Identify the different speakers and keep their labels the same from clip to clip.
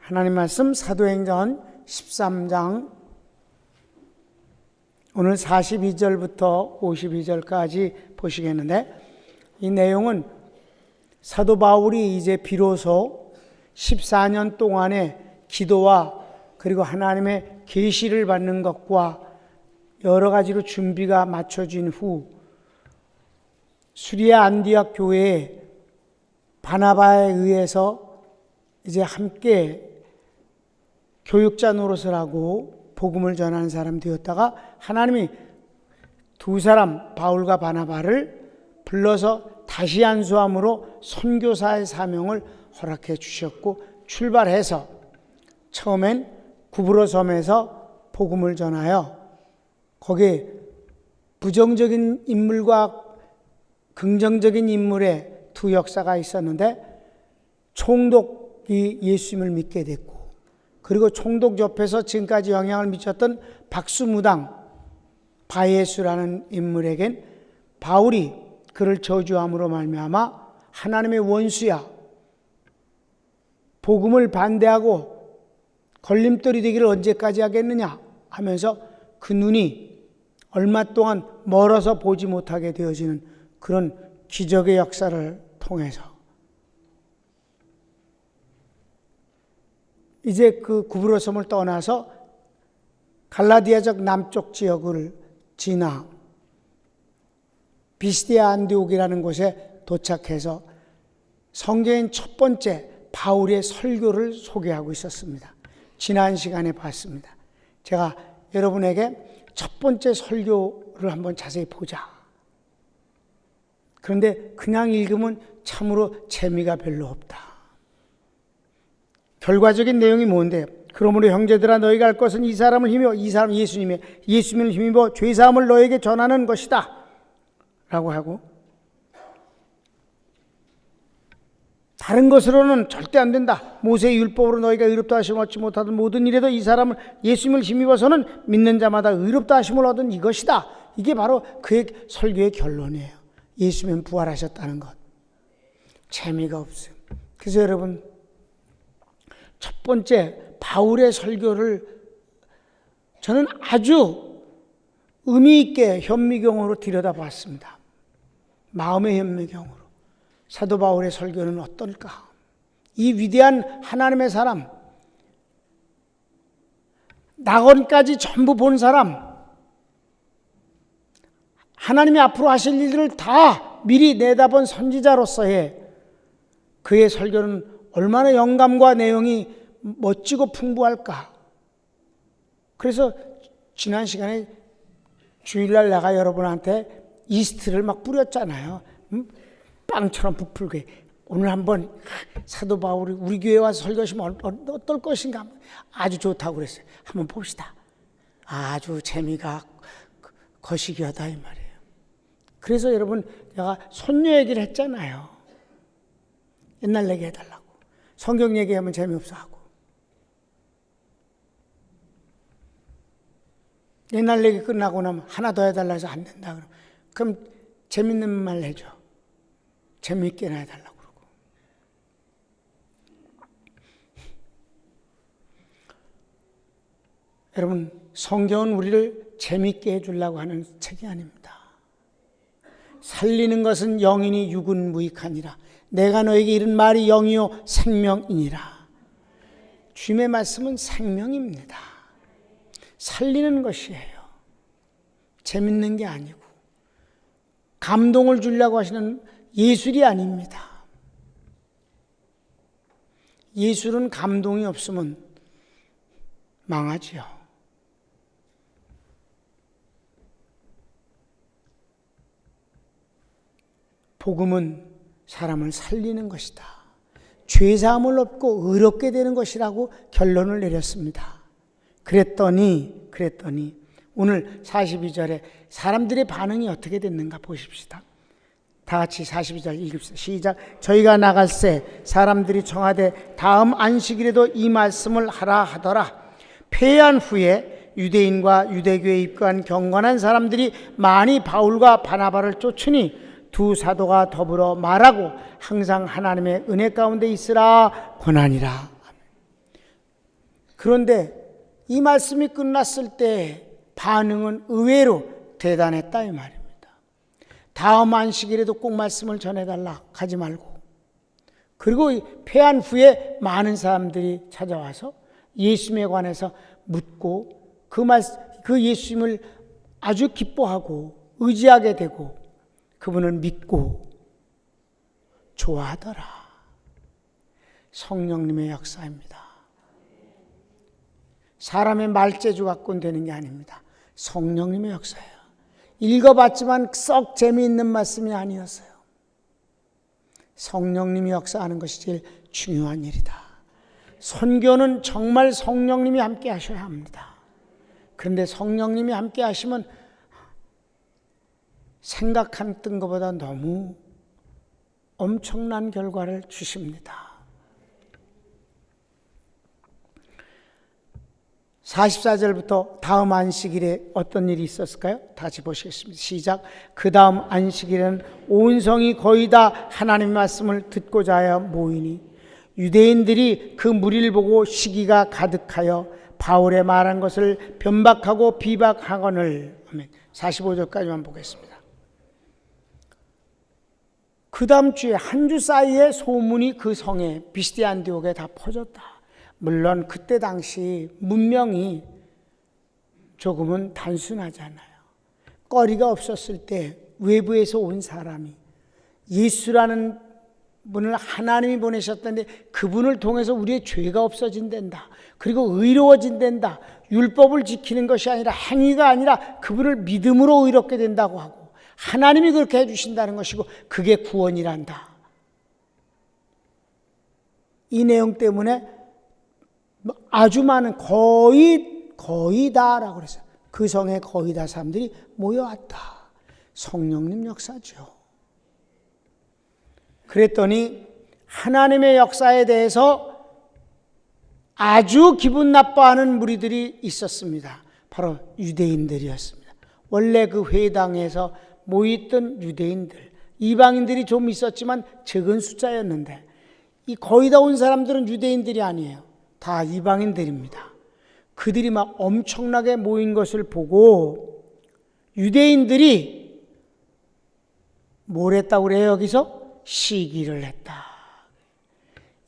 Speaker 1: 하나님 말씀 사도행전 13장 오늘 42절부터 52절까지 보시겠는데, 이 내용은 사도 바울이 이제 비로소 14년 동안의 기도와 그리고 하나님의 계시를 받는 것과 여러 가지로 준비가 맞춰진 후 수리아 안디옥 교회에 바나바에 의해서 이제 함께 교육자 노릇을 하고 복음을 전하는 사람 되었다가 하나님이 두 사람 바울과 바나바를 불러서 다시 안수함으로 선교사의 사명을 허락해 주셨고, 출발해서 처음엔 구브로 섬에서 복음을 전하여 거기에 부정적인 인물과 긍정적인 인물의 두 역사가 있었는데, 총독이 예수님을 믿게 됐고, 그리고 총독 옆에서 지금까지 영향을 미쳤던 박수무당 바예수라는 인물에겐 바울이 그를 저주함으로 말미암아 하나님의 원수야, 복음을 반대하고 걸림돌이 되기를 언제까지 하겠느냐 하면서 그 눈이 얼마 동안 멀어서 보지 못하게 되어지는 그런 기적의 역사를 통해서 이제 그 구브로 섬을 떠나서 갈라디아적 남쪽 지역을 지나 비시디아 안디옥이라는 곳에 도착해서 성경인 첫 번째 바울의 설교를 소개하고 있었습니다. 지난 시간에 봤습니다. 제가 여러분에게 첫 번째 설교를 한번 자세히 보자. 그런데 그냥 읽으면 참으로 재미가 별로 없다. 결과적인 내용이 뭔데? 그러므로 형제들아, 너희가 할 것은 이 사람을 힘입어, 이 사람 예수님을 힘입어 죄사함을 너에게 전하는 것이다 라고 하고, 다른 것으로는 절대 안 된다. 모세의 율법으로 너희가 의롭다 하심을 얻지 못하던 모든 일에도 이 사람을 예수님을 힘입어서는 믿는 자마다 의롭다 하심을 얻은 이것이다. 이게 바로 그의 설교의 결론이에요. 예수님은 부활하셨다는 것. 재미가 없어요. 그래서 여러분, 첫 번째 바울의 설교를 저는 아주 의미 있게 현미경으로 들여다봤습니다. 마음의 현미경으로. 사도 바울의 설교는 어떨까? 이 위대한 하나님의 사람, 낙원까지 전부 본 사람, 하나님이 앞으로 하실 일들을 다 미리 내다본 선지자로서의 그의 설교는 얼마나 영감과 내용이 멋지고 풍부할까? 그래서 지난 시간에 주일날 내가 여러분한테 이스트를 막 뿌렸잖아요. 빵처럼 부풀게. 오늘 한번 사도 바울이 우리 교회 와서 설교하시면 어떨 것인가? 아주 좋다고 그랬어요. 한번 봅시다. 아주 재미가 거시기하다 이 말이에요. 그래서 여러분, 내가 손녀 얘기를 했잖아요. 옛날 얘기 해달라고. 성경 얘기하면 재미없어 하고. 옛날 얘기 끝나고 나면 하나 더 해달라 해서 안 된다 그럼 재밌는 말 해줘. 재미있게 해달라고 그러고. 여러분, 성경은 우리를 재미있게 해주려고 하는 책이 아닙니다. 살리는 것은 영이니 육은 무익하니라. 내가 너에게 이른 말이 영이요 생명이니라. 주님의 말씀은 생명입니다. 살리는 것이에요. 재밌는 게 아니고 감동을 주려고 하시는 예술이 아닙니다. 예술은 감동이 없으면 망하지요. 복음은 사람을 살리는 것이다. 죄사함을 얻고 의롭게 되는 것이라고 결론을 내렸습니다. 그랬더니 오늘 42절에 사람들의 반응이 어떻게 됐는가 보십시다. 다 같이 42절 읽읍시다. 시작. 저희가 나갈새 사람들이 청하되 다음 안식일에도 이 말씀을 하라 하더라. 패한 후에 유대인과 유대교에 입교한 경건한 사람들이 많이 바울과 바나바를 쫓으니 두 사도가 더불어 말하고 항상 하나님의 은혜 가운데 있으라 권하니라. 그런데 이 말씀이 끝났을 때 반응은 의외로 대단했다 이 말입니다. 다음 안식일에도 꼭 말씀을 전해달라 하지 말고, 그리고 패한 후에 많은 사람들이 찾아와서 예수님에 관해서 묻고 그 예수님을 아주 기뻐하고 의지하게 되고 그분을 믿고 좋아하더라. 성령님의 역사입니다. 사람의 말재주 갖고는 되는 게 아닙니다. 성령님의 역사예요. 읽어봤지만 썩 재미있는 말씀이 아니었어요. 성령님이 역사하는 것이 제일 중요한 일이다. 선교는 정말 성령님이 함께 하셔야 합니다. 그런데 성령님이 함께 하시면 생각했던 것보다 너무 엄청난 결과를 주십니다. 44절부터 다음 안식일에 어떤 일이 있었을까요? 다시 보시겠습니다. 시작. 그 다음 안식일에는 온 성이 거의 다 하나님의 말씀을 듣고자 하여 모이니 유대인들이 그 무리를 보고 시기가 가득하여 바울의 말한 것을 변박하고 비박하거늘. 45절까지만 보겠습니다. 그 다음 주에 한 주 사이에 소문이 그 성에 비시디 안디옥에 다 퍼졌다. 물론 그때 당시 문명이 조금은 단순하잖아요. 거리가 없었을 때 외부에서 온 사람이 예수라는 분을 하나님이 보내셨던데 그분을 통해서 우리의 죄가 없어진단다. 그리고 의로워진단다. 율법을 지키는 것이 아니라 행위가 아니라 그분을 믿음으로 의롭게 된다고 하고 하나님이 그렇게 해주신다는 것이고 그게 구원이란다. 이 내용 때문에 아주 많은 거의 다라고 그랬어요. 그 성에 거의 다 사람들이 모여왔다. 성령님 역사죠. 그랬더니 하나님의 역사에 대해서 아주 기분 나빠하는 무리들이 있었습니다. 바로 유대인들이었습니다. 원래 그 회당에서 모였던 유대인들, 이방인들이 좀 있었지만 적은 숫자였는데 이 거의 다 온 사람들은 유대인들이 아니에요. 다 이방인들입니다. 그들이 막 엄청나게 모인 것을 보고 유대인들이 뭘 했다고 그래요? 여기서 시기를 했다.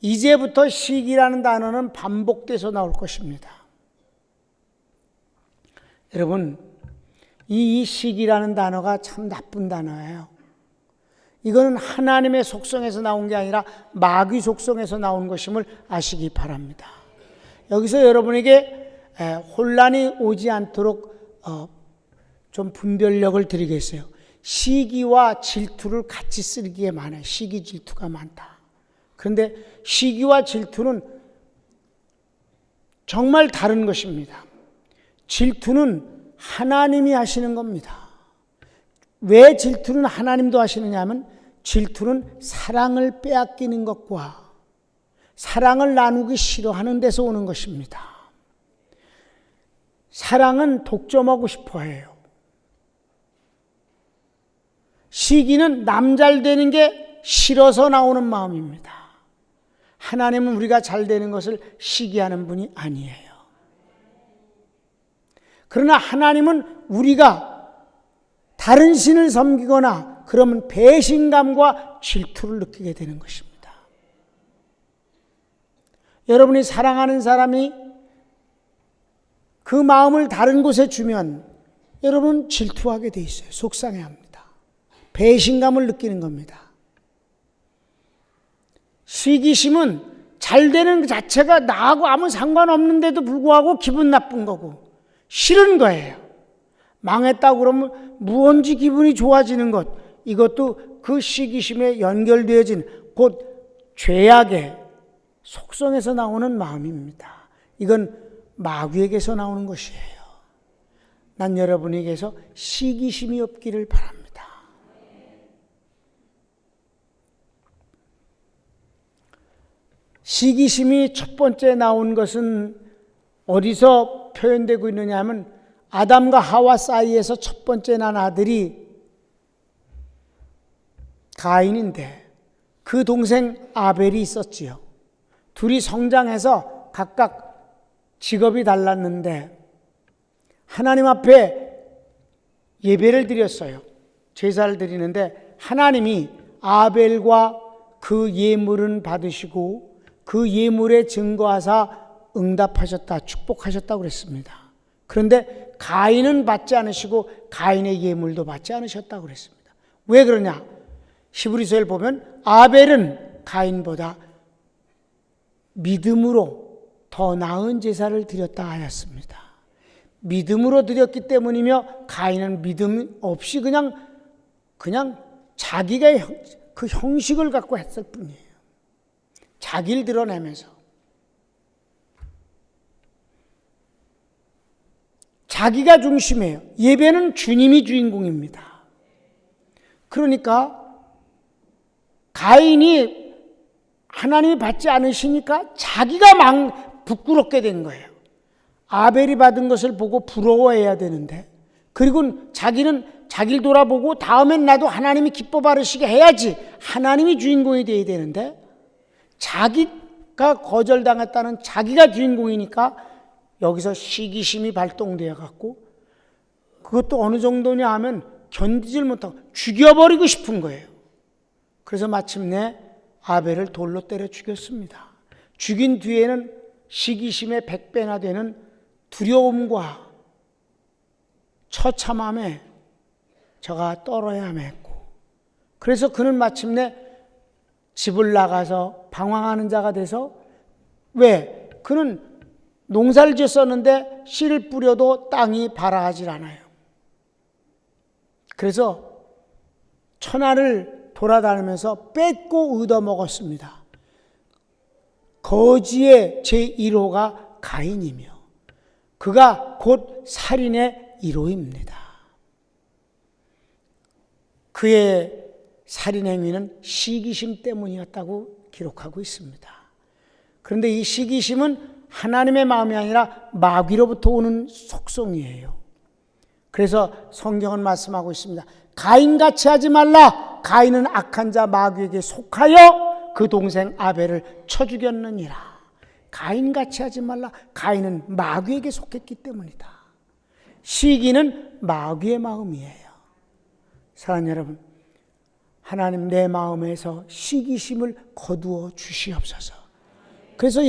Speaker 1: 이제부터 시기라는 단어는 반복돼서 나올 것입니다. 여러분, 이 시기라는 단어가 참 나쁜 단어예요. 이거는 하나님의 속성에서 나온 게 아니라 마귀 속성에서 나온 것임을 아시기 바랍니다. 여기서 여러분에게 혼란이 오지 않도록 좀 분별력을 드리겠어요. 시기와 질투를 같이 쓰기에 많아요. 시기, 질투가 많다. 그런데 시기와 질투는 정말 다른 것입니다. 질투는 하나님이 하시는 겁니다. 왜 질투는 하나님도 하시느냐 하면 질투는 사랑을 빼앗기는 것과 사랑을 나누기 싫어하는 데서 오는 것입니다. 사랑은 독점하고 싶어 해요. 시기는 남 잘 되는 게 싫어서 나오는 마음입니다. 하나님은 우리가 잘 되는 것을 시기하는 분이 아니에요. 그러나 하나님은 우리가 다른 신을 섬기거나 그러면 배신감과 질투를 느끼게 되는 것입니다. 여러분이 사랑하는 사람이 그 마음을 다른 곳에 주면 여러분 질투하게 돼 있어요. 속상해합니다. 배신감을 느끼는 겁니다. 시기심은 잘 되는 그 자체가 나하고 아무 상관없는데도 불구하고 기분 나쁜 거고 싫은 거예요. 망했다고 그러면 무언지 기분이 좋아지는 것, 이것도 그 시기심에 연결되어진 곧 죄악의 속성에서 나오는 마음입니다. 이건 마귀에게서 나오는 것이에요. 난 여러분에게서 시기심이 없기를 바랍니다. 시기심이 첫 번째 나온 것은 어디서 표현되고 있느냐 하면 아담과 하와 사이에서 첫 번째 난 아들이 가인인데 그 동생 아벨이 있었지요. 둘이 성장해서 각각 직업이 달랐는데 하나님 앞에 예배를 드렸어요. 제사를 드리는데 하나님이 아벨과 그 예물은 받으시고 그 예물에 증거하사 응답하셨다, 축복하셨다고 그랬습니다. 그런데 가인은 받지 않으시고 가인의 예물도 받지 않으셨다고 그랬습니다. 왜 그러냐? 히브리서를 보면 아벨은 가인보다 믿음으로 더 나은 제사를 드렸다 하였습니다. 믿음으로 드렸기 때문이며 가인은 믿음 없이 그냥 자기가 그 형식을 갖고 했을 뿐이에요. 자기를 드러내면서. 자기가 중심이에요. 예배는 주님이 주인공입니다. 그러니까 가인이 하나님이 받지 않으시니까 자기가 부끄럽게 된 거예요. 아벨이 받은 것을 보고 부러워해야 되는데, 그리고 자기는 자기를 돌아보고 다음엔 나도 하나님이 기뻐 바르시게 해야지, 하나님이 주인공이 되어야 되는데, 자기가 거절당했다는 자기가 주인공이니까 여기서 시기심이 발동되어 갖고, 그것도 어느 정도냐 하면 견디질 못하고 죽여버리고 싶은 거예요. 그래서 마침내 아벨을 돌로 때려 죽였습니다. 죽인 뒤에는 시기심의 100배나 되는 두려움과 처참함에 저가 떨어야만 했고, 그래서 그는 마침내 집을 나가서 방황하는 자가 돼서, 왜? 그는 농사를 지었었는데 씨를 뿌려도 땅이 발아하질 않아요. 그래서 천하를 돌아다니면서 뺏고 얻어먹었습니다. 거지의 제1호가 가인이며 그가 곧 살인의 1호입니다. 그의 살인 행위는 시기심 때문이었다고 기록하고 있습니다. 그런데 이 시기심은 하나님의 마음이 아니라 마귀로부터 오는 속성이에요. 그래서 성경은 말씀하고 있습니다. 가인같이 하지 말라. 가인은 악한 자 마귀에게 속하여 그 동생 아벨을 쳐 죽였느니라. 가인같이 하지 말라. 가인은 마귀에게 속했기 때문이다. 시기는 마귀의 마음이에요. 사랑하는 여러분, 하나님 내 마음에서 시기심을 거두어 주시옵소서. 그래서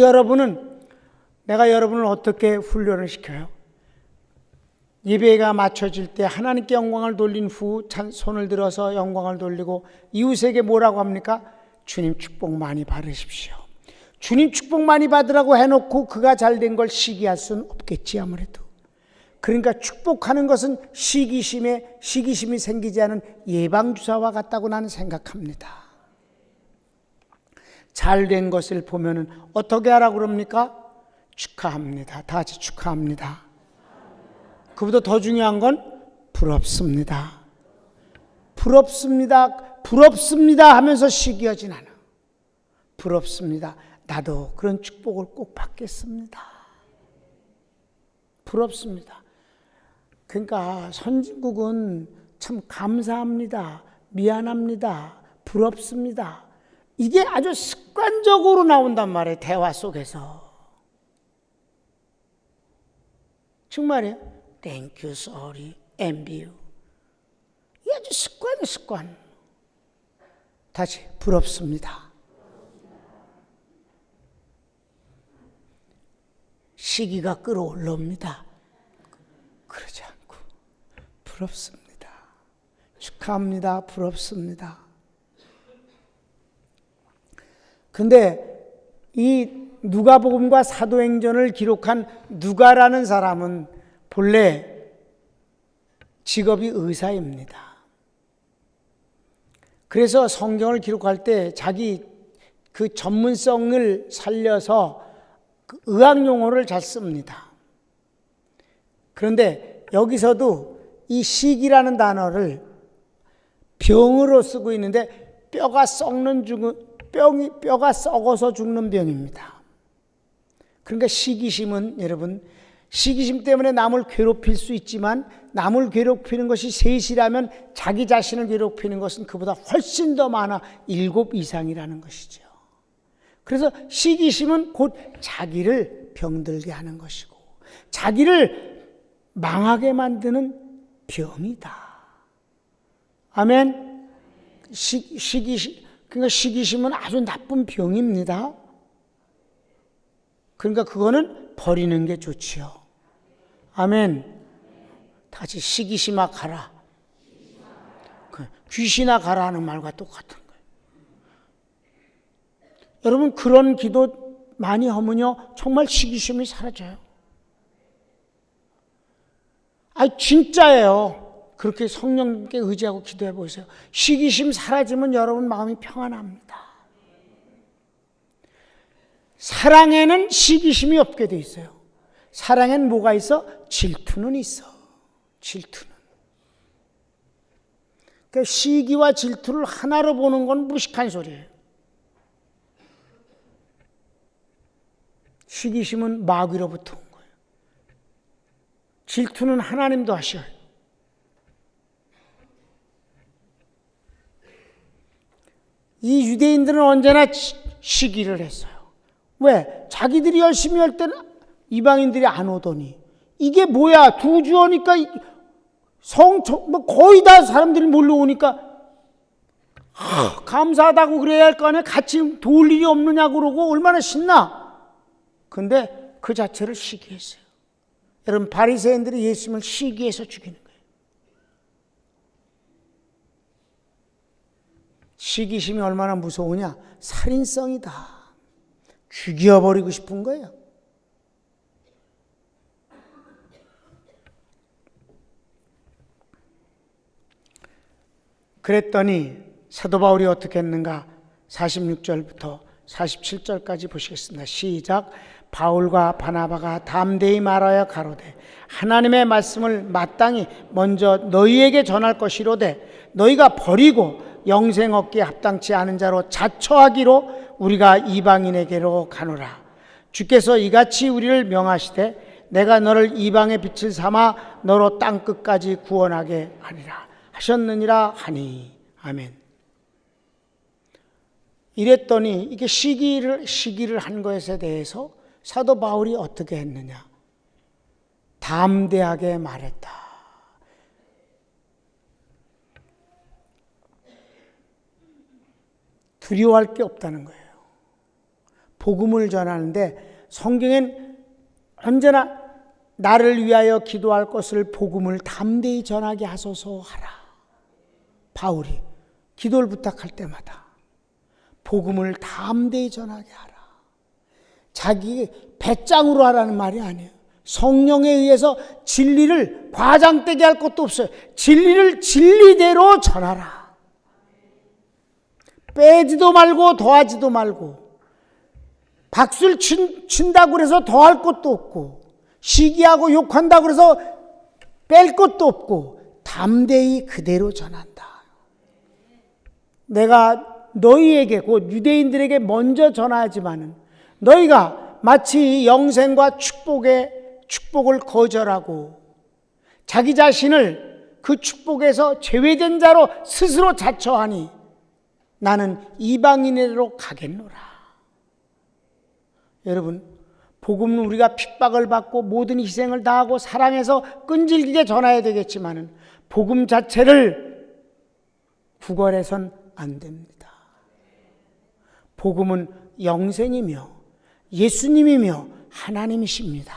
Speaker 1: 내가 여러분을 어떻게 훈련을 시켜요? 예배가 맞춰질 때 하나님께 영광을 돌린 후 손을 들어서 영광을 돌리고 이웃에게 뭐라고 합니까? 주님 축복 많이 받으십시오. 주님 축복 많이 받으라고 해놓고 그가 잘된 걸 시기할 수는 없겠지 아무래도. 그러니까 축복하는 것은 시기심이 생기지 않은 예방주사와 같다고 나는 생각합니다. 잘된 것을 보면은 어떻게 하라고 그럽니까? 축하합니다. 다 같이 축하합니다. 그보다 더 중요한 건 부럽습니다. 부럽습니다 하면서 시기하진 않아. 부럽습니다. 나도 그런 축복을 꼭 받겠습니다. 부럽습니다. 그러니까 선진국은 참 감사합니다. 미안합니다. 부럽습니다. 이게 아주 습관적으로 나온단 말이에요. 대화 속에서. 정말이에요. Thank you, sorry, envy you. 이게 아주 습관. 다시 부럽습니다. 시기가 끌어올라옵니다. 그러지 않고 부럽습니다. 축하합니다. 부럽습니다. 근데 이 누가복음과 사도행전을 기록한 누가라는 사람은 본래 직업이 의사입니다. 그래서 성경을 기록할 때 자기 그 전문성을 살려서 그 의학 용어를 잘 씁니다. 그런데 여기서도 이 시기라는 단어를 병으로 쓰고 있는데 뼈가 썩어서 죽는 병입니다. 그러니까 시기심은 여러분, 시기심 때문에 남을 괴롭힐 수 있지만 남을 괴롭히는 것이 셋이라면 자기 자신을 괴롭히는 것은 그보다 훨씬 더 많아 7 이상이라는 것이죠. 그래서 시기심은 곧 자기를 자기를 병들게 하는 것이고 자기를 망하게 만드는 병이다. 아멘. 그러니까 시기심은 아주 나쁜 병입니다. 그러니까 그거는 버리는 게 좋지요. 아멘. 다시 시기심아 가라. 귀신아 가라 하는 말과 똑같은 거예요. 여러분 그런 기도 많이 하면요 정말 시기심이 사라져요. 진짜예요. 그렇게 성령님께 의지하고 기도해 보세요. 시기심 사라지면 여러분 마음이 평안합니다. 사랑에는 시기심이 없게 돼 있어요. 사랑에는 뭐가 있어? 질투는 있어. 질투는. 그러니까 시기와 질투를 하나로 보는 건 무식한 소리예요. 시기심은 마귀로부터 온 거예요. 질투는 하나님도 하셔요. 이 유대인들은 언제나 시기를 했어요. 왜? 자기들이 열심히 할 때는 이방인들이 안 오더니 이게 뭐야? 두 주 오니까 거의 다 사람들이 몰려오니까 감사하다고 그래야 할 거 아니야? 같이 도울 일이 없느냐고 그러고 얼마나 신나? 근데 그 자체를 시기했어요. 여러분 바리새인들이 예수님을 시기해서 죽이는 거예요. 시기심이 얼마나 무서우냐? 살인성이다. 죽여버리고 싶은 거예요. 그랬더니 사도 바울이 어떻게 했는가? 46절부터 47절까지 보시겠습니다. 시작. 바울과 바나바가 담대히 말하여 가로되 하나님의 말씀을 마땅히 먼저 너희에게 전할 것이로되 너희가 버리고 영생 얻기에 합당치 않은 자로 자처하기로 우리가 이방인에게로 가노라. 주께서 이같이 우리를 명하시되 내가 너를 이방의 빛을 삼아 너로 땅끝까지 구원하게 하리라 하셨느니라 하니. 아멘. 이랬더니 이게 시기를 한 것에 대해서 사도 바울이 어떻게 했느냐? 담대하게 말했다. 두려워할 게 없다는 거예요. 복음을 전하는데 성경엔 언제나 나를 위하여 기도할 것을 복음을 담대히 전하게 하소서 하라. 바울이 기도를 부탁할 때마다 복음을 담대히 전하게 하라. 자기 배짱으로 하라는 말이 아니에요. 성령에 의해서 진리를 과장되게 할 것도 없어요. 진리를 진리대로 전하라. 빼지도 말고 더하지도 말고 박수를 친다고 해서 더할 것도 없고 시기하고 욕한다고 해서 뺄 것도 없고 담대히 그대로 전한다. 내가 너희에게 곧 유대인들에게 먼저 전하지만은 너희가 마치 영생과 축복을 거절하고 자기 자신을 그 축복에서 제외된 자로 스스로 자처하니 나는 이방인으로 가겠노라. 여러분, 복음은 우리가 핍박을 받고 모든 희생을 다하고 사랑해서 끈질기게 전해야 되겠지만은 복음 자체를 구걸해선 안 됩니다. 복음은 영생이며 예수님이며 하나님이십니다.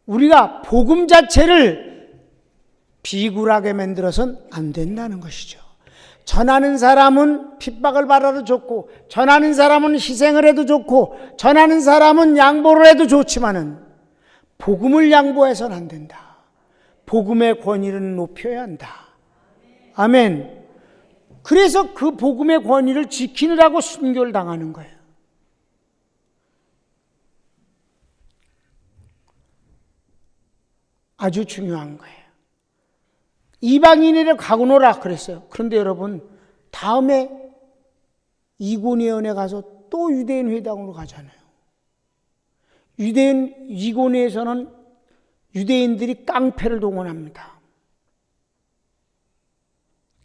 Speaker 1: 우리가 복음 자체를 비굴하게 만들어선 안 된다는 것이죠. 전하는 사람은 핍박을 받아도 좋고 전하는 사람은 희생을 해도 좋고 전하는 사람은 양보를 해도 좋지만은 복음을 양보해서는 안 된다. 복음의 권위를 높여야 한다. 아멘. 그래서 그 복음의 권위를 지키느라고 순교를 당하는 거예요. 아주 중요한 거예요. 이방인에게 가고노라 그랬어요. 그런데 여러분 다음에 이고니온에 가서 또 유대인 회당으로 가잖아요. 이고니에서는 유대인들이 깡패를 동원합니다.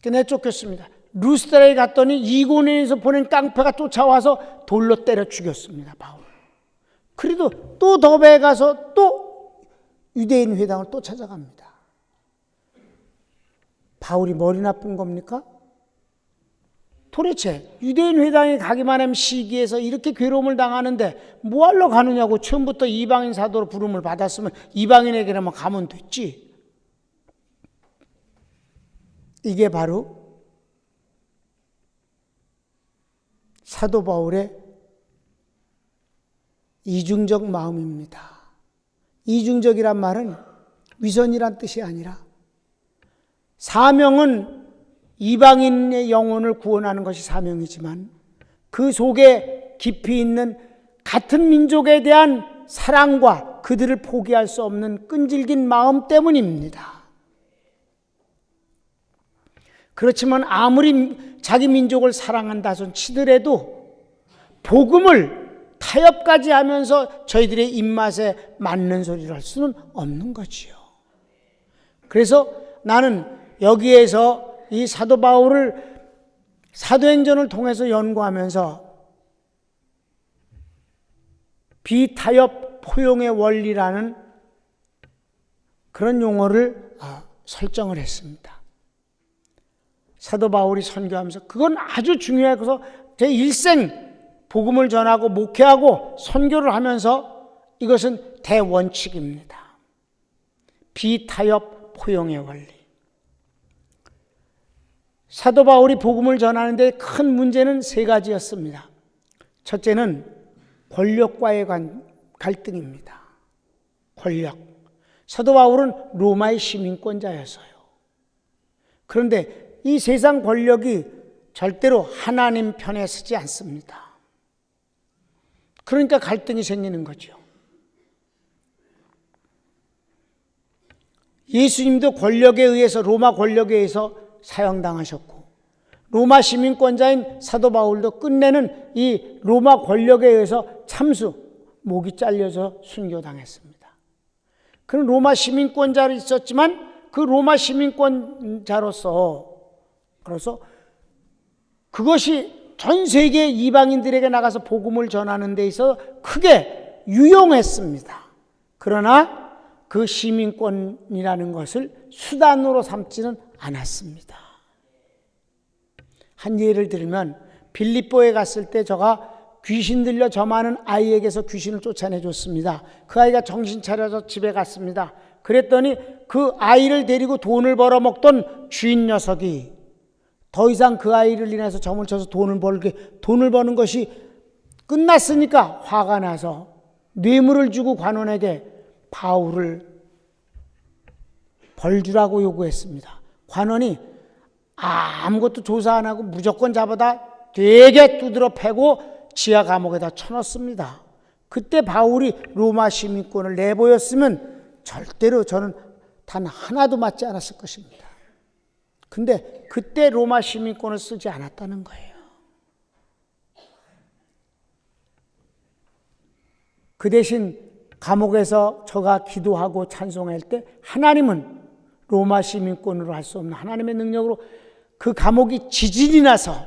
Speaker 1: 내쫓겼습니다. 루스드라에 갔더니 이고니에서 보낸 깡패가 쫓아와서 돌로 때려 죽였습니다. 바울. 그래도 또 더베에 가서 또 유대인 회당을 또 찾아갑니다. 바울이 머리 나쁜 겁니까? 도대체 유대인 회당에 가기만 하면 시기해서 이렇게 괴로움을 당하는데 뭐하러 가느냐고. 처음부터 이방인 사도로 부름을 받았으면 이방인에게만 가면 됐지. 이게 바로 사도 바울의 이중적 마음입니다. 이중적이란 말은 위선이란 뜻이 아니라 사명은 이방인의 영혼을 구원하는 것이 사명이지만 그 속에 깊이 있는 같은 민족에 대한 사랑과 그들을 포기할 수 없는 끈질긴 마음 때문입니다. 그렇지만 아무리 자기 민족을 사랑한다 손 치더라도 복음을 타협까지 하면서 저희들의 입맛에 맞는 소리를 할 수는 없는 거지요. 그래서 나는 여기에서 이 사도 바울을 사도행전을 통해서 연구하면서 비타협 포용의 원리라는 그런 용어를 설정을 했습니다. 사도 바울이 선교하면서 그건 아주 중요해서 제 일생 복음을 전하고 목회하고 선교를 하면서 이것은 대원칙입니다. 비타협 포용의 원리. 사도 바울이 복음을 전하는데 큰 문제는 세 가지였습니다. 첫째는 권력과의 갈등입니다. 권력. 사도 바울은 로마의 시민권자였어요. 그런데 이 세상 권력이 절대로 하나님 편에 서지 않습니다. 그러니까 갈등이 생기는 거죠. 예수님도 권력에 의해서, 로마 권력에 의해서 사형당하셨고 로마 시민권자인 사도 바울도 끝내는 이 로마 권력에 의해서 참수, 목이 잘려서 순교당했습니다. 그는 로마 시민권자로 있었지만 그 로마 시민권자로서 그래서 그것이 전 세계 이방인들에게 나가서 복음을 전하는 데 있어서 크게 유용했습니다. 그러나 그 시민권이라는 것을 수단으로 삼지는 않았습니다. 한 예를 들면 빌립보에 갔을 때 저가 귀신 들려 점하는 아이에게서 귀신을 쫓아내줬습니다. 그 아이가 정신 차려서 집에 갔습니다. 그랬더니 그 아이를 데리고 돈을 벌어먹던 주인 녀석이 더 이상 그 아이를 인해서 점을 쳐서 돈을 버는 것이 끝났으니까 화가 나서 뇌물을 주고 관원에게 바울을 벌 주라고 요구했습니다. 관원이 아무것도 조사 안 하고 무조건 잡아다 되게 두드러 패고 지하 감옥에다 쳐넣습니다. 그때 바울이 로마 시민권을 내보였으면 절대로 저는 단 하나도 맞지 않았을 것입니다. 근데 그때 로마 시민권을 쓰지 않았다는 거예요. 그 대신 감옥에서 저가 기도하고 찬송할 때 하나님은 로마 시민권으로 할 수 없는 하나님의 능력으로 그 감옥이 지진이 나서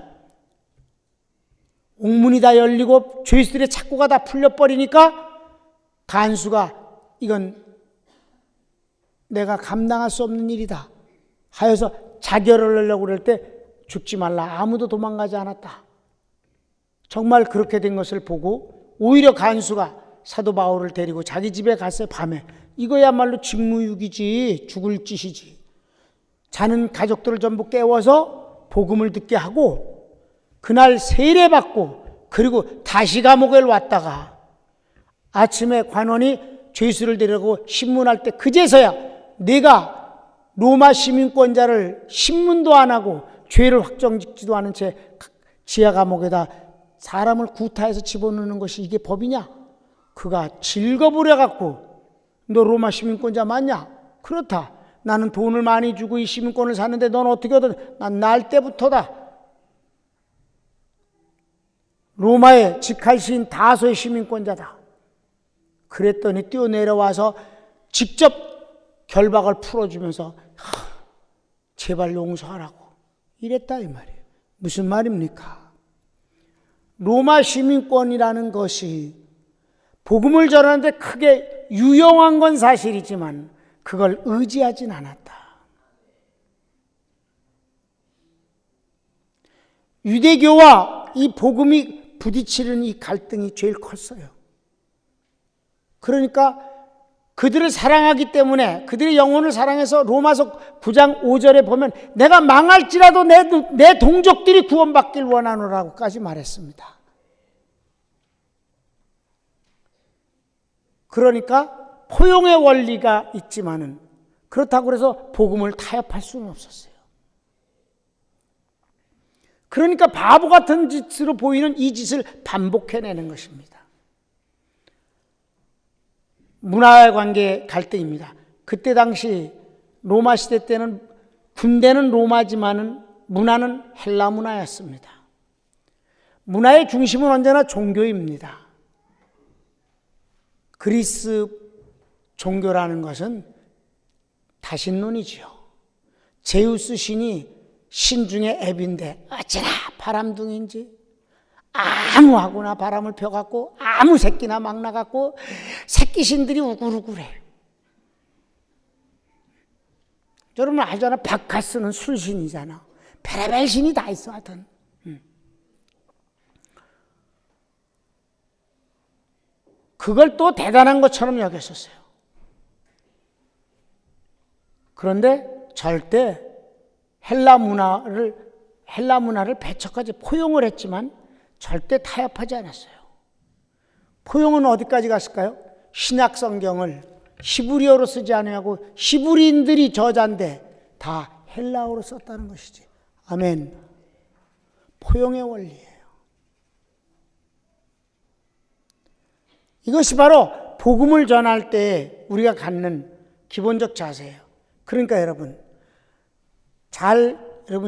Speaker 1: 옥문이 다 열리고 죄수들의 착고가 다 풀려버리니까 간수가 이건 내가 감당할 수 없는 일이다 하여서 자결을 하려고 그럴 때 죽지 말라. 아무도 도망가지 않았다. 정말 그렇게 된 것을 보고 오히려 간수가 사도 바울을 데리고 자기 집에 갔어요. 밤에. 이거야말로 직무유기지, 죽을 짓이지. 자는 가족들을 전부 깨워서 복음을 듣게 하고 그날 세례받고 그리고 다시 감옥에 왔다가 아침에 관원이 죄수를 데리고 신문할 때 그제서야 내가 로마 시민권자를 신문도 안 하고 죄를 확정짓지도 않은 채 지하 감옥에다 사람을 구타해서 집어넣는 것이 이게 법이냐? 그가 질거부려갖고 너 로마 시민권자 맞냐? 그렇다. 나는 돈을 많이 주고 이 시민권을 샀는데 넌 어떻게 얻었냐? 난 날 때부터다. 로마의 직할시인 다소의 시민권자다. 그랬더니 뛰어내려와서 직접 결박을 풀어주면서 제발 용서하라고 이랬다 이 말이에요. 무슨 말입니까? 로마 시민권이라는 것이 복음을 전하는데 크게 유용한 건 사실이지만 그걸 의지하진 않았다. 유대교와 이 복음이 부딪히는 이 갈등이 제일 컸어요. 그러니까 그들을 사랑하기 때문에, 그들의 영혼을 사랑해서 로마서 9장 5절에 보면 내가 망할지라도 내 동족들이 구원받길 원하노라고까지 말했습니다. 그러니까 포용의 원리가 있지만은 그렇다고 해서 복음을 타협할 수는 없었어요. 그러니까 바보 같은 짓으로 보이는 이 짓을 반복해내는 것입니다. 문화의 관계 갈등입니다. 그때 당시 로마 시대 때는 군대는 로마지만은 문화는 헬라 문화였습니다. 문화의 중심은 언제나 종교입니다. 그리스 종교라는 것은 다신론이지요. 제우스 신이 신 중에 앱인데 어찌나 바람둥이인지 아무하고나 바람을 펴갖고 아무 새끼나 막 나갖고 새끼 신들이 우글우글해. 여러분 알잖아. 바카스는 술신이잖아. 별의별 신이 다 있어 하여튼. 그걸 또 대단한 것처럼 여겼었어요. 그런데 절대 헬라 문화를 배척하지 포용을 했지만 절대 타협하지 않았어요. 포용은 어디까지 갔을까요? 신약 성경을 히브리어로 쓰지 아니하고 히브리인들이 저자인데 다 헬라어로 썼다는 것이지. 아멘. 포용의 원리예요. 이것이 바로 복음을 전할 때 우리가 갖는 기본적 자세예요. 그러니까 여러분이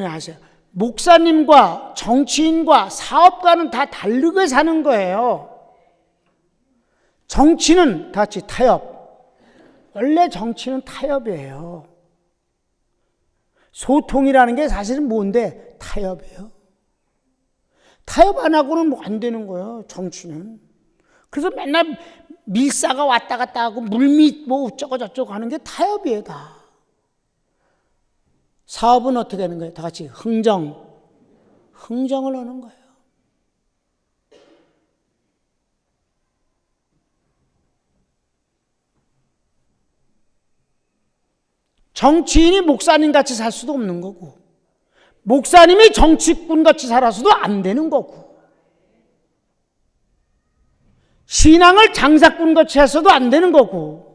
Speaker 1: 아세요. 목사님과 정치인과 사업가는 다 다르게 사는 거예요. 정치는 다 같이 타협. 원래 정치는 타협이에요. 소통이라는 게 사실은 뭔데? 타협이에요. 타협 안 하고는 뭐 안 되는 거예요, 정치는. 그래서 맨날 밀사가 왔다 갔다 하고 물밑 뭐 어쩌고 저쩌고 하는 게 타협이에요, 다. 사업은 어떻게 하는 거예요? 다 같이 흥정을 하는 거예요. 정치인이 목사님 같이 살 수도 없는 거고, 목사님이 정치꾼 같이 살아서도 안 되는 거고, 신앙을 장사꾼 같이 해서도 안 되는 거고,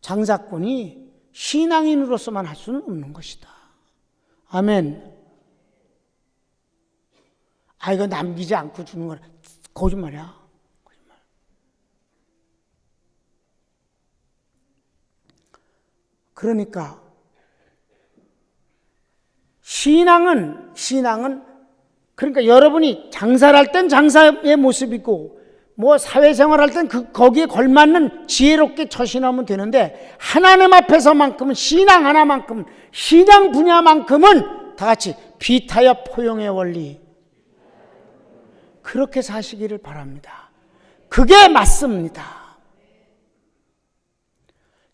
Speaker 1: 장사꾼이 신앙인으로서만 할 수는 없는 것이다. 아멘. 이거 남기지 않고 주는 거라. 거짓말이야. 거짓말. 그러니까 신앙은 그러니까 여러분이 장사를 할 땐 장사의 모습이고 뭐 사회생활 할 땐 거기에 걸맞는 지혜롭게 처신하면 되는데 하나님 앞에서만큼은 신앙 하나만큼은 신앙 분야만큼은 다 같이 비타협 포용의 원리 그렇게 사시기를 바랍니다. 그게 맞습니다.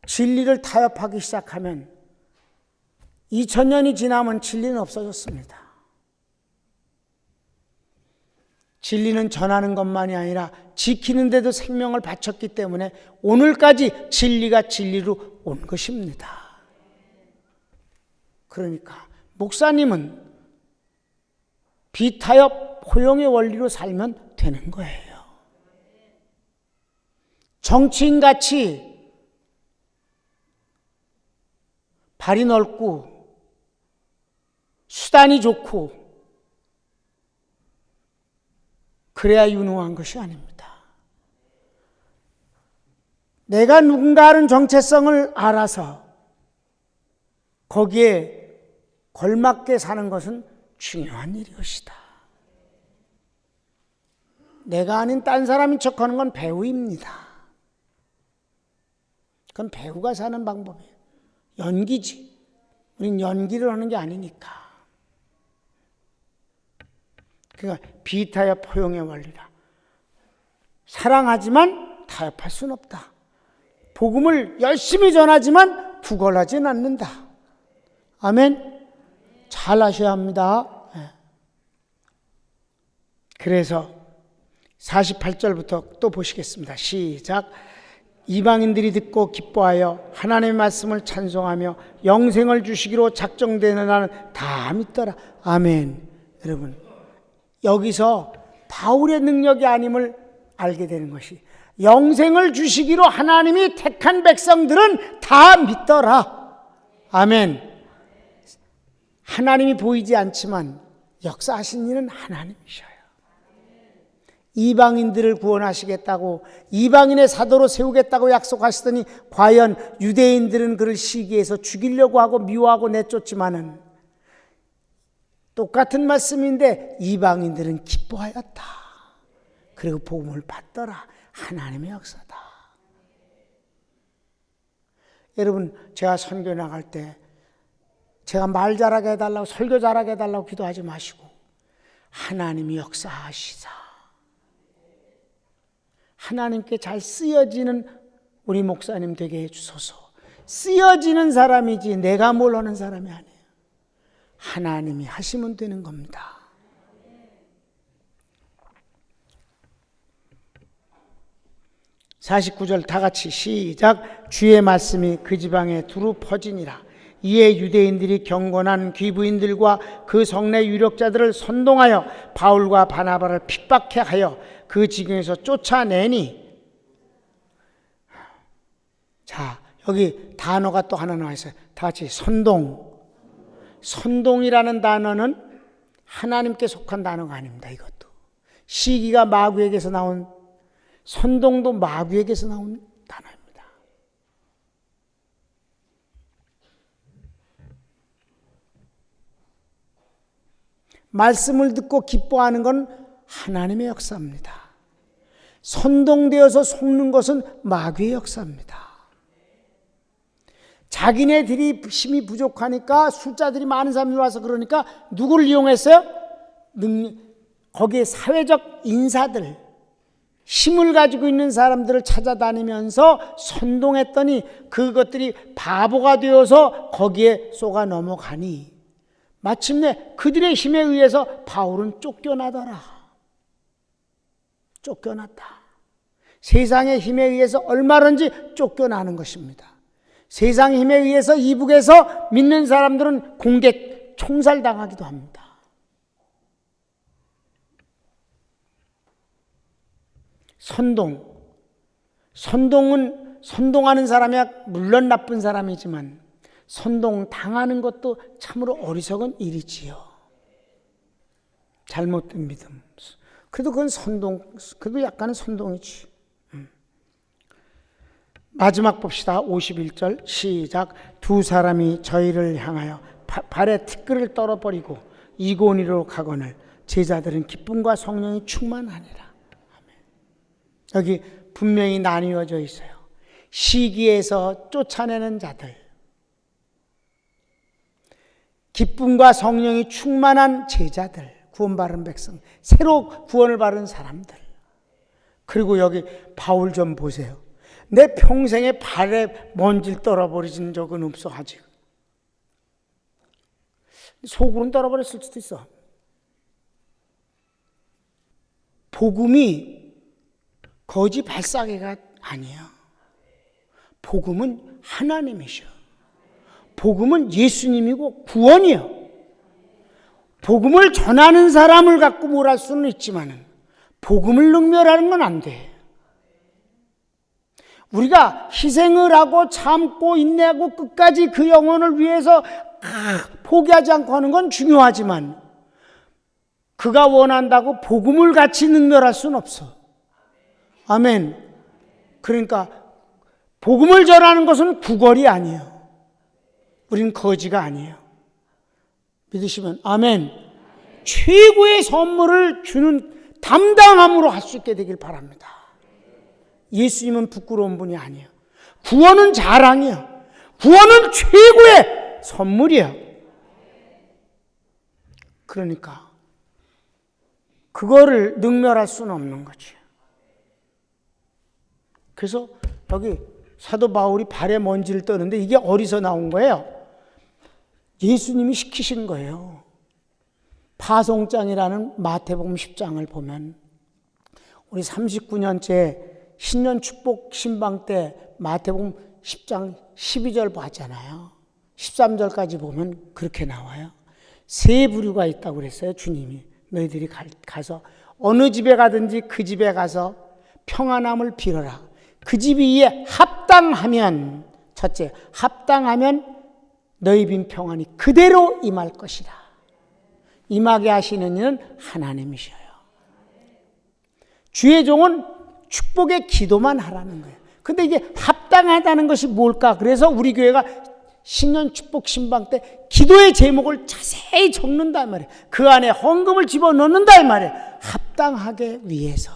Speaker 1: 진리를 타협하기 시작하면 2000년이 지나면 진리는 없어졌습니다. 진리는 전하는 것만이 아니라 지키는 데도 생명을 바쳤기 때문에 오늘까지 진리가 진리로 온 것입니다. 그러니까 목사님은 비타협 포용의 원리로 살면 되는 거예요. 정치인같이 발이 넓고 수단이 좋고 그래야 유능한 것이 아닙니다. 내가 누군가 하는 정체성을 알아서 거기에 걸맞게 사는 것은 중요한 일이것이다. 내가 아닌 딴 사람인 척하는 건 배우입니다. 그건 배우가 사는 방법이에요. 연기지. 우린 연기를 하는 게 아니니까. 그러니까 비타협 포용의 원리라. 사랑하지만 타협할 수는 없다. 복음을 열심히 전하지만 구걸하지는 않는다. 아멘. 잘 하셔야 합니다. 그래서 48절부터 또 보시겠습니다. 시작. 이방인들이 듣고 기뻐하여 하나님의 말씀을 찬송하며 영생을 주시기로 작정되는 나는 다 믿더라. 아멘. 여러분, 여기서 바울의 능력이 아님을 알게 되는 것이, 영생을 주시기로 하나님이 택한 백성들은 다 믿더라. 아멘. 하나님이 보이지 않지만 역사하신 이는 하나님이셔요. 이방인들을 구원하시겠다고, 이방인의 사도로 세우겠다고 약속하시더니 과연 유대인들은 그를 시기해서 죽이려고 하고 미워하고 내쫓지만은, 똑같은 말씀인데 이방인들은 기뻐하였다. 그리고 복음을 받더라. 하나님의 역사다. 여러분, 제가 선교 나갈 때 제가 말 잘하게 해달라고, 설교 잘하게 해달라고 기도하지 마시고 하나님이 역사하시자, 하나님께 잘 쓰여지는 우리 목사님 되게 해주소서. 쓰여지는 사람이지 내가 뭘 하는 사람이 아니에요. 하나님이 하시면 되는 겁니다. (49절) 다 같이 시작. 주의 말씀이 그 지방에 두루 퍼지니라. 이에 유대인들이 경건한 귀부인들과 그 성내 유력자들을 선동하여 바울과 바나바를 핍박해 하여 그 지경에서 쫓아내니. 자, 여기 단어가 또 하나 나와 있어요. 다 같이 선동. 선동이라는 단어는 하나님께 속한 단어가 아닙니다. 이것도 시기가 마귀에게서 나온, 선동도 마귀에게서 나온 단어입니다. 말씀을 듣고 기뻐하는 건 하나님의 역사입니다. 선동되어서 속는 것은 마귀의 역사입니다. 자기네들이 힘이 부족하니까, 숫자들이 많은 사람들이 와서 그러니까 누구를 이용했어요? 거기에 사회적 인사들, 힘을 가지고 있는 사람들을 찾아다니면서 선동했더니 그것들이 바보가 되어서 거기에 쏘가 넘어가니 마침내 그들의 힘에 의해서 바울은 쫓겨나더라. 쫓겨났다. 세상의 힘에 의해서 얼마든지 쫓겨나는 것입니다. 세상의 힘에 의해서 이북에서 믿는 사람들은 공개 총살당하기도 합니다. 선동하는 사람이야 물론 나쁜 사람이지만 선동당하는 것도 참으로 어리석은 일이지요. 잘못된 믿음. 그래도 그건 그래도 약간은 선동이지. 마지막 봅시다. 51절 시작. 두 사람이 저희를 향하여 발에 티끌을 떨어버리고 이고니로 가거늘 제자들은 기쁨과 성령이 충만하니라. 여기 분명히 나뉘어져 있어요. 시기에서 쫓아내는 자들, 기쁨과 성령이 충만한 제자들, 구원받은 백성, 새로 구원을 받은 사람들. 그리고 여기 바울 좀 보세요. 내 평생에 발에 먼지를 떨어버리진 적은 없어. 아직 속으로는 떨어버렸을 수도 있어. 복음이 거지 발사계가 아니야. 복음은 하나님이셔. 복음은 예수님이고 구원이요. 복음을 전하는 사람을 갖고 뭘 할 수는 있지만 복음을 능멸하는 건 안 돼. 우리가 희생을 하고 참고 인내하고 끝까지 그 영혼을 위해서 포기하지 않고 하는 건 중요하지만 그가 원한다고 복음을 같이 능멸할 수는 없어. 아멘. 그러니까 복음을 전하는 것은 구걸이 아니에요. 우리는 거지가 아니에요. 믿으시면 아멘. 최고의 선물을 주는 담당함으로 할 수 있게 되길 바랍니다. 예수님은 부끄러운 분이 아니에요. 구원은 자랑이에요. 구원은 최고의 선물이에요. 그러니까 그거를 능멸할 수는 없는 거지. 그래서 여기 사도 바울이 발에 먼지를 떠는데 이게 어디서 나온 거예요? 예수님이 시키신 거예요. 파송장이라는 마태복음 10장을 보면 우리 39년째 신년 축복 신방 때 마태복음 10장 12절 봤잖아요. 13절까지 보면 그렇게 나와요. 세 부류가 있다고 그랬어요. 주님이 너희들이 가서 어느 집에 가든지 그 집에 가서 평안함을 빌어라. 그 집 위에 합당하면, 첫째, 합당하면 너희 빈 평안이 그대로 임할 것이다. 임하게 하시는 이는 하나님이셔요. 주의 종은 축복의 기도만 하라는 거예요. 근데 이게 합당하다는 것이 뭘까? 그래서 우리 교회가 신년 축복 신방 때 기도의 제목을 자세히 적는단 말이에요. 그 안에 헌금을 집어넣는다 이 말이에요. 합당하게 위해서.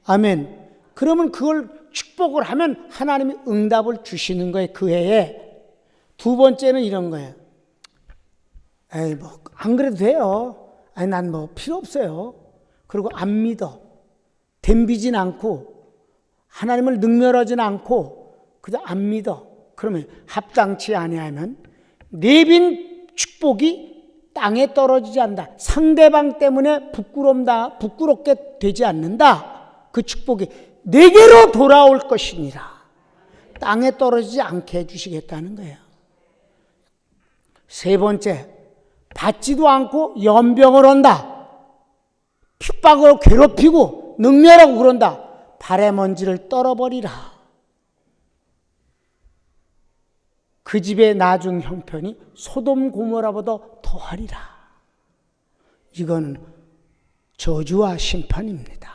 Speaker 1: 아멘. 그러면 그걸 축복을 하면 하나님이 응답을 주시는 거예요. 그 해에. 두 번째는 이런 거예요. 에이, 뭐, 안 그래도 돼요. 아니, 난 뭐 필요 없어요. 그리고 안 믿어. 덤비진 않고, 하나님을 능멸하진 않고, 그저 안 믿어. 그러면 합당치 아니하면 내빈 축복이 땅에 떨어지지 않는다. 상대방 때문에 부끄럽게 되지 않는다. 그 축복이 내게로 돌아올 것이니라. 땅에 떨어지지 않게 해주시겠다는 거예요. 세 번째, 받지도 않고 연병을 한다. 핍박으로 괴롭히고 능멸하고 그런다. 발의 먼지를 떨어버리라. 그 집의 나중 형편이 소돔 고모라보다 더하리라. 이건 저주와 심판입니다.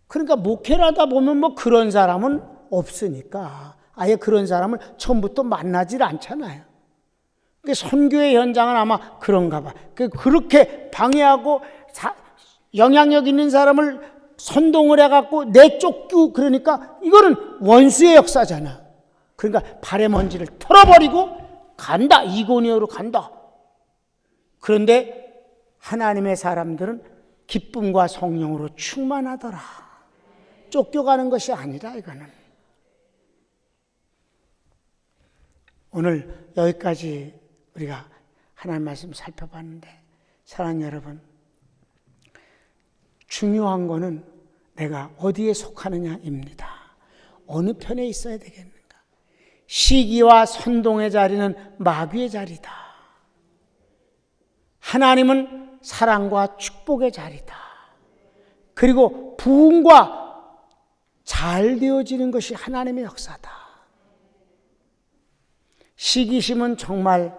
Speaker 1: 그러니까 목회를 하다 보면 뭐 그런 사람은 없으니까 아예 그런 사람을 처음부터 만나질 않잖아요. 선교의 현장은 아마 그런가 봐. 그렇게 방해하고 영향력 있는 사람을 선동을 해갖고 내쫓고 그러니까 이거는 원수의 역사잖아. 그러니까 발의 먼지를 털어버리고 간다. 이고니오로 간다. 그런데 하나님의 사람들은 기쁨과 성령으로 충만하더라. 쫓겨가는 것이 아니라 이거는. 오늘 여기까지 우리가 하나님 말씀 살펴봤는데 사랑하는 여러분, 중요한 거는 내가 어디에 속하느냐입니다. 어느 편에 있어야 되겠는가? 시기와 선동의 자리는 마귀의 자리다. 하나님은 사랑과 축복의 자리다. 그리고 부흥과 잘 되어지는 것이 하나님의 역사다. 시기심은 정말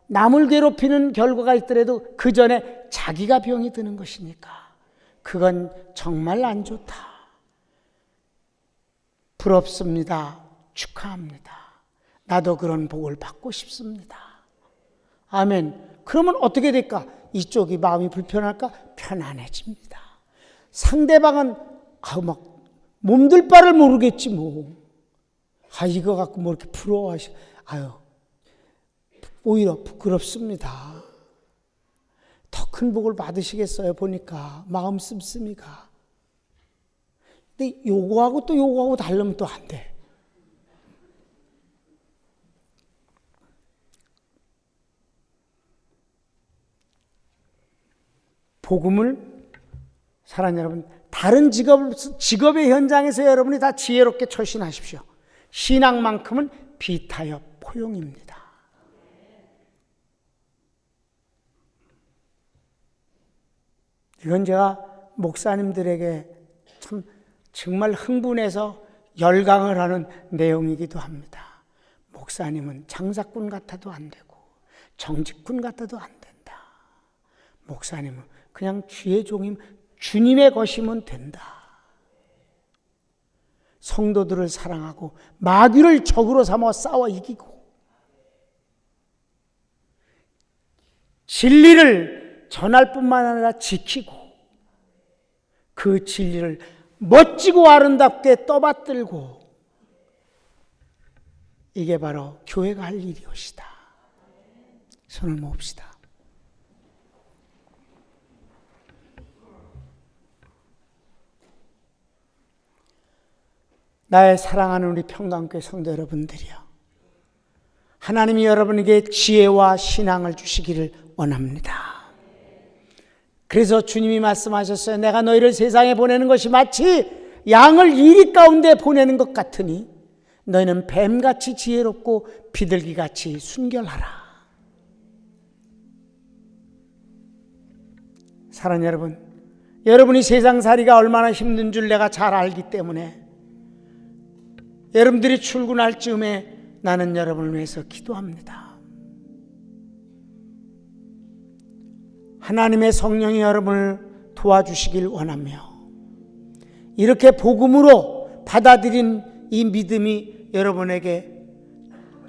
Speaker 1: 남을 괴롭히는 결과가 있더라도 그 전에 자기가 병이 드는 것이니까 그건 정말 안 좋다. 부럽습니다. 축하합니다. 나도 그런 복을 받고 싶습니다. 아멘. 그러면 어떻게 될까? 이쪽이 마음이 불편할까? 편안해집니다. 상대방은 막 몸둘 바를 모르겠지 뭐. 이거 갖고 뭐 이렇게 부러워하시. 오히려 부끄럽습니다. 더 큰 복을 받으시겠어요? 보니까 마음 씀씀이가. 근데 요거하고 또 요거하고 다르면 또 안 돼. 복음을 사랑하는 여러분, 다른 직업의 현장에서 여러분이 다 지혜롭게 처신하십시오. 신앙만큼은 비타협 포용입니다. 이건 제가 목사님들에게 참 정말 흥분해서 열강을 하는 내용이기도 합니다. 목사님은 장사꾼 같아도 안 되고 정직꾼 같아도 안 된다. 목사님은 그냥 주의 종임, 주님의 것이면 된다. 성도들을 사랑하고 마귀를 적으로 삼아 싸워 이기고 진리를 전할 뿐만 아니라 지키고 그 진리를 멋지고 아름답게 떠받들고 이게 바로 교회가 할 일이옵시다. 손을 모읍시다. 나의 사랑하는 우리 평강교회 성도 여러분들이여, 하나님이 여러분에게 지혜와 신앙을 주시기를 원합니다. 그래서 주님이 말씀하셨어요. 내가 너희를 세상에 보내는 것이 마치 양을 이리 가운데 보내는 것 같으니 너희는 뱀같이 지혜롭고 비둘기같이 순결하라. 사랑하는 여러분, 여러분이 세상살이가 얼마나 힘든 줄 내가 잘 알기 때문에 여러분들이 출근할 즈음에 나는 여러분을 위해서 기도합니다. 하나님의 성령이 여러분을 도와주시길 원하며, 이렇게 복음으로 받아들인 이 믿음이 여러분에게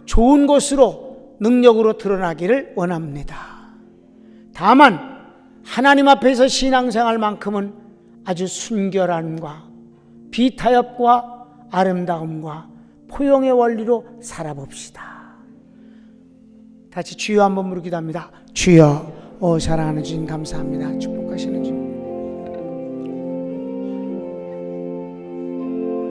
Speaker 1: 좋은 것으로 능력으로 드러나기를 원합니다. 다만 하나님 앞에서 신앙생활만큼은 아주 순결함과 비타협과 아름다움과 포용의 원리로 살아봅시다. 다시 주여 한번 부르기도 합니다. 주여, 사랑하는 주님 감사합니다. 축복하시는 주님.